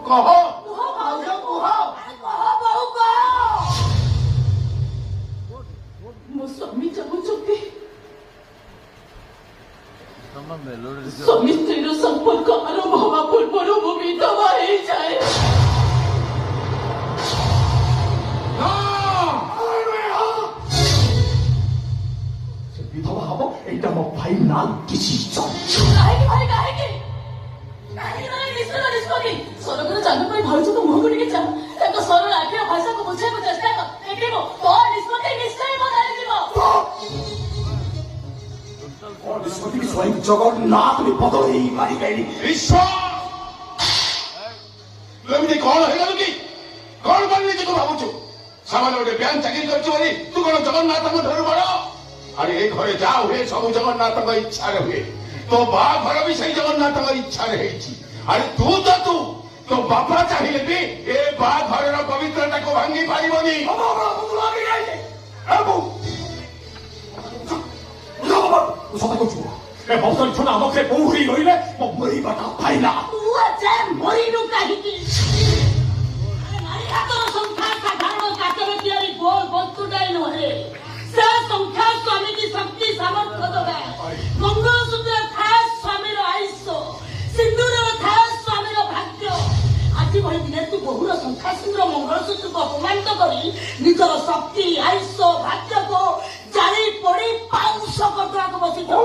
कह ମୋ ସ୍ୱାମୀ ଚାହୁଁଛନ୍ତି ସ୍ୱାମୀ ସ୍ତ୍ରୀର ସମ୍ପର୍କ ଆରମ୍ଭ ହେବା ପୂର୍ବରୁ ମୁଁ ବିଧବା ହେଇଯାଏ। ସେ ବିଧବା ହବ ଏଇଟା ମୋ ଫାଇନାଲ ଡିସିଜନ। କାହିଁକି ନିଷ୍ପତ୍ତି ସରକାର ଚାଲୁ ପାଇଁ ଭାଉଜଙ୍କ ମୁହଁକୁ ଟିକେ ଚାଲ ତାଙ୍କ ସରଳ ଆଖିର ଭାଷାକୁ ବୁଝିବାକୁ ଚେଷ୍ଟା କର ଦେଖିବ ତୋ ନିଷ୍ପତ୍ତି ନିଶ୍ଚୟ ବଦଳିଯିବ। ନିଷ୍ପତ୍ତି ସ୍ୱୟଂ ଜଗନ୍ନାଥ ବି ବଦଳେଇ ପାରିବେନି। ଏମିତି କଣ ହେଇଗଲୁ କି କଣ କରି ନିଜକୁ ଭାବୁଛୁ ସାମାନ୍ୟ ଗୋଟେ ବ୍ୟାଙ୍କ ଚାକିରି କରିଛୁ ବୋଲି ତୁ କଣ ଜଗନ୍ନାଥଙ୍କ ଠାରୁ ବଡ? ଆରେ ଏ ଘରେ ଯାହା ହୁଏ ସବୁ ଜଗନ୍ନାଥଙ୍କ ଇଚ୍ଛାରେ ହୁଏ। ତୋ ବାହାଘର ବି ସେଇ ଜଗନ୍ନାଥଙ୍କ ଇଚ୍ଛାରେ ହେଇଛି। ଆରେ ତୁ ତୋ ବାପା ଚାହିଁଲେ ବି ଏ ବାହାଘରର ପବିତ୍ରତାକୁ ଭାଙ୍ଗି ପାରିବନି। ସତ କହୁଛୁ ଏ ବଂଶର ଛୁଆ ଆମକେ ବୋଉ ହେଇ ରହିଲେ ମୋ ମରିବାଟା ପାଇଲା। ତୁ ଯେ ମରିନୁ କାହିଁକି? ନାରୀ ହାତର ସଂଖ୍ୟା ସାଧାରଣ କାଚରେ ତିଆରି ଗୋଲ ବସ୍ତୁଟାଇ ନୁହେଁ। ସେ ସଂଖ୍ୟା ସ୍ୱାମୀକି ଶକ୍ତି ସାମର୍ଥ୍ୟ ଦେବା। ମଙ୍ଗଳସୂତ୍ର ଥାଏ ସ୍ୱାମୀର ଆୟୁଷ, ସିନ୍ଦୁର ଥାଏ ସ୍ୱାମୀର ଭାଗ୍ୟ। ଆଜି ଭଳି ଦିନେ ତୁ ବହୁର ସଂଖ୍ୟା ସିନ୍ଦୁର ମଙ୍ଗଳସୂତ୍ରକୁ ଅପମାନିତ କରି ନିଜର ଶକ୍ତି ଆୟୁଷ ଭାଗ୍ୟକୁ ଜାଳି ପୋଡ଼ି ପାଉଁଶ କରିଦେବାକୁ ବସିଛୁ।